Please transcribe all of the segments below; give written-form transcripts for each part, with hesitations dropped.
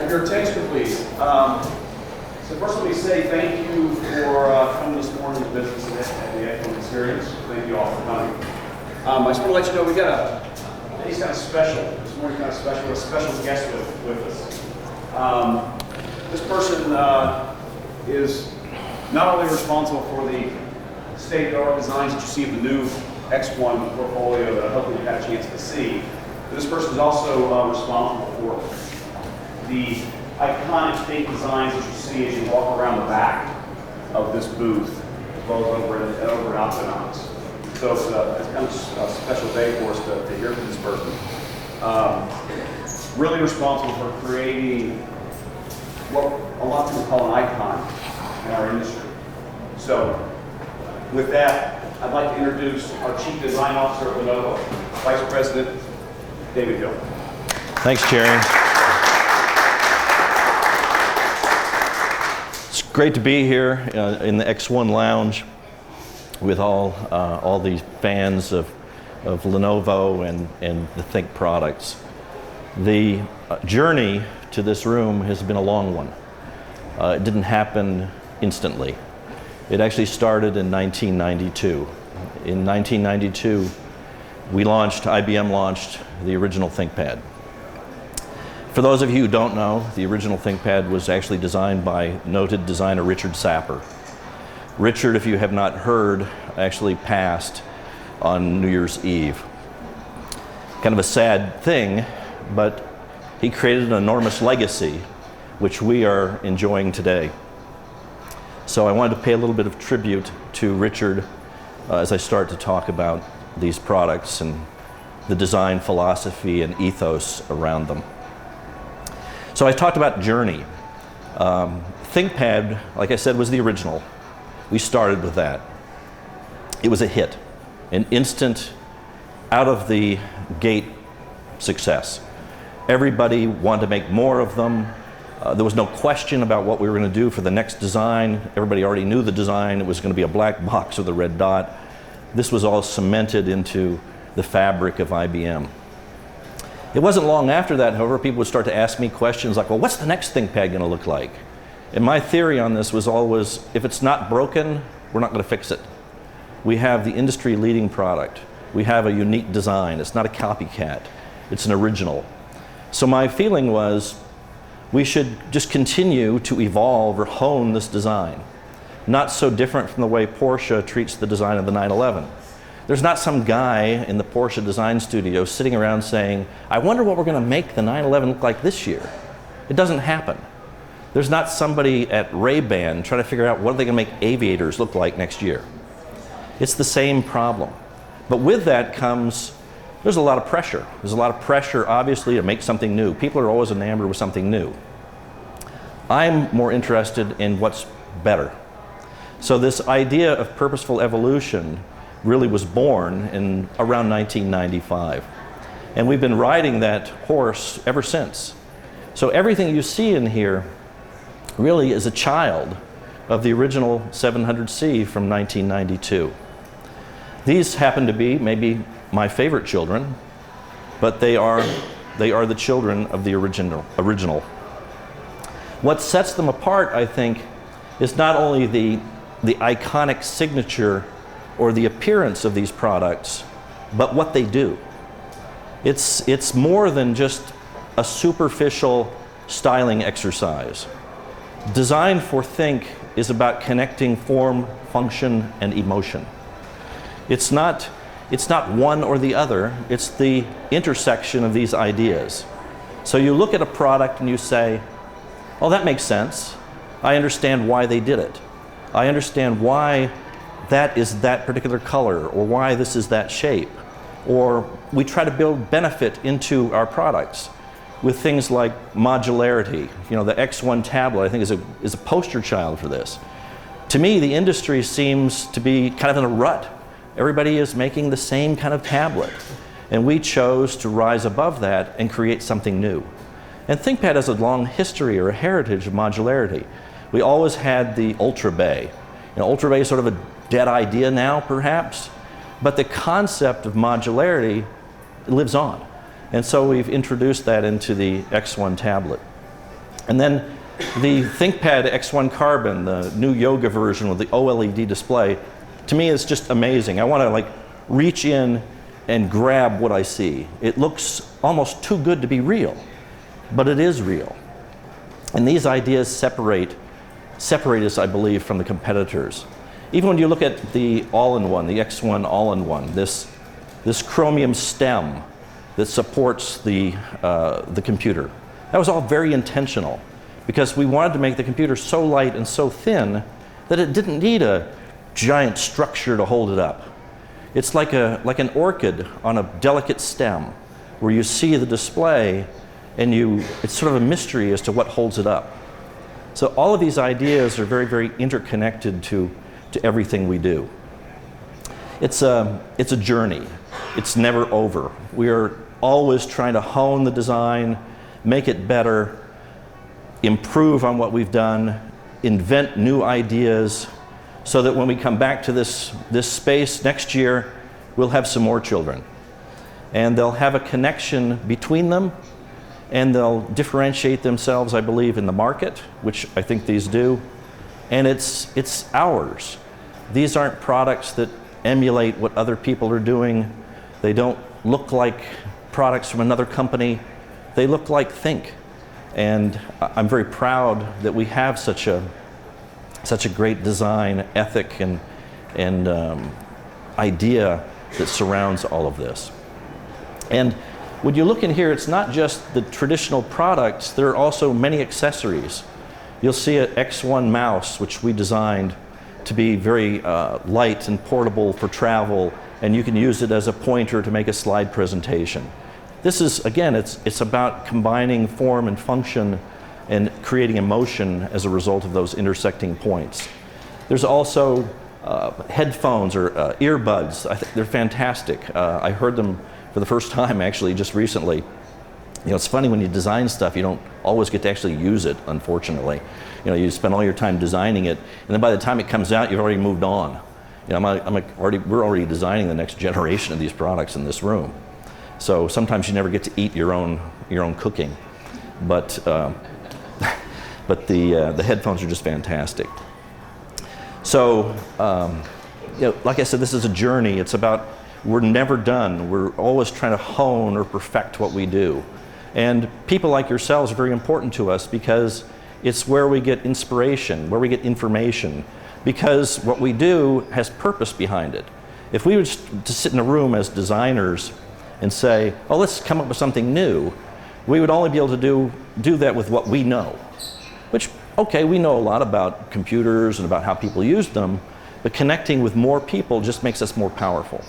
Have your attention, please. So first, let me say thank you for coming this morning to visit us at the excellent experience. Thank you all for coming. I just want to let you know we got today's kind of special. This morning kind of special. A special guest with us. This person is not only responsible for the state-of-the-art designs that you see of the new X1 portfolio that I hope you've had a chance to see, but this person is also responsible for the iconic Think designs that you see as you walk around the back of this booth, as well as over at Optinox. So it's kind of a special day for us to hear from this person. Really responsible for creating what a lot of people call an icon in our industry. So with that, I'd like to introduce our Chief Design Officer at Lenovo, Vice President David Hill. Thanks, Jerry. It's great to be here in the X1 Lounge with all these fans of Lenovo and the Think products. The journey to this room has been a long one. It didn't happen instantly. It actually started in 1992. In 1992, IBM launched the original ThinkPad. For those of you who don't know, the original ThinkPad was actually designed by noted designer Richard Sapper. Richard, if you have not heard, actually passed on New Year's Eve. Kind of a sad thing, but he created an enormous legacy, which we are enjoying today. So I wanted to pay a little bit of tribute to Richard as I start to talk about these products and the design philosophy and ethos around them. So I talked about journey. ThinkPad, like I said, was the original. We started with that. It was a hit, an instant, out of the gate success. Everybody wanted to make more of them. There was no question about what we were going to do for the next design. Everybody already knew the design. It was going to be a black box with a red dot. This was all cemented into the fabric of IBM. It wasn't long after that, however, people would start to ask me questions like, well, what's the next ThinkPad going to look like? And my theory on this was always, if it's not broken, we're not going to fix it. We have the industry-leading product. We have a unique design. It's not a copycat. It's an original. So my feeling was, we should just continue to evolve or hone this design. Not so different from the way Porsche treats the design of the 911. There's not some guy in the Porsche design studio sitting around saying, I wonder what we're going to make the 911 look like this year. It doesn't happen. There's not somebody at Ray-Ban trying to figure out what are they going to make aviators look like next year. It's the same problem. But with that comes, there's a lot of pressure. There's a lot of pressure, obviously, to make something new. People are always enamored with something new. I'm more interested in what's better. So this idea of purposeful evolution really was born in around 1995. And we've been riding that horse ever since. So everything you see in here really is a child of the original 700C from 1992. These happen to be maybe my favorite children, but they are the children of the original. What sets them apart, I think, is not only the iconic signature or the appearance of these products, but what they do. It's more than just a superficial styling exercise. Design for Think is about connecting form, function, and emotion. It's not one or the other, it's the intersection of these ideas. So you look at a product and you say, oh, that makes sense. I understand why they did it. I understand why that is that particular color, or why this is that shape. Or we try to build benefit into our products with things like modularity. You know, the X1 tablet, I think, is a poster child for this. To me, the industry seems to be kind of in a rut. Everybody is making the same kind of tablet. And we chose to rise above that and create something new. And ThinkPad has a long history or a heritage of modularity. We always had the Ultra Bay. You know, Ultra Bay is sort of a dead idea now, perhaps, but the concept of modularity lives on. And so we've introduced that into the X1 tablet. And then the ThinkPad X1 Carbon, the new yoga version with the OLED display, to me is just amazing. I want to like reach in and grab what I see. It looks almost too good to be real, but it is real. And these ideas separate us, I believe, from the competitors. Even when you look at the all-in-one, the X1 all-in-one, this chromium stem that supports the computer, that was all very intentional, because we wanted to make the computer so light and so thin that it didn't need a giant structure to hold it up. It's like an orchid on a delicate stem, where you see the display and it's sort of a mystery as to what holds it up. So all of these ideas are very, very interconnected to everything we do. It's a journey. It's never over. We are always trying to hone the design, make it better, improve on what we've done, invent new ideas, so that when we come back to this space next year, we'll have some more children. And they'll have a connection between them, and they'll differentiate themselves, I believe, in the market, which I think these do. And it's ours. These aren't products that emulate what other people are doing. They don't look like products from another company. They look like Think. And I'm very proud that we have such a great design ethic and idea that surrounds all of this. And when you look in here, it's not just the traditional products, there are also many accessories. You'll see an X1 mouse, which we designed to be very light and portable for travel, and you can use it as a pointer to make a slide presentation. This is, again, it's about combining form and function and creating emotion as a result of those intersecting points. There's also headphones or earbuds. I think they're fantastic. I heard them for the first time actually just recently. You know, it's funny when you design stuff, you don't always get to actually use it, unfortunately. You know, you spend all your time designing it, and then by the time it comes out, you've already moved on. You know, we're already designing the next generation of these products in this room. So sometimes you never get to eat your own cooking, but the headphones are just fantastic. So, you know, like I said, this is a journey. It's about, we're never done. We're always trying to hone or perfect what we do. And people like yourselves are very important to us, because it's where we get inspiration, where we get information, because what we do has purpose behind it. If we were just to sit in a room as designers and say, oh, let's come up with something new, we would only be able to do that with what we know. Which, okay, we know a lot about computers and about how people use them, but connecting with more people just makes us more powerful.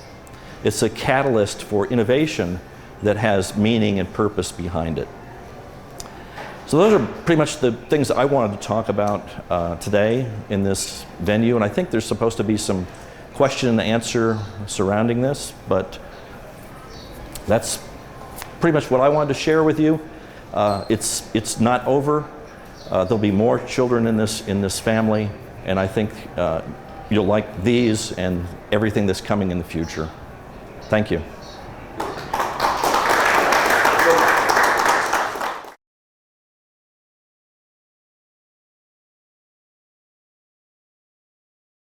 It's a catalyst for innovation that has meaning and purpose behind it. So those are pretty much the things that I wanted to talk about today in this venue, and I think there's supposed to be some question and answer surrounding this, but that's pretty much what I wanted to share with you. It's not over. There'll be more children in this family, and I think you'll like these and everything that's coming in the future. Thank you.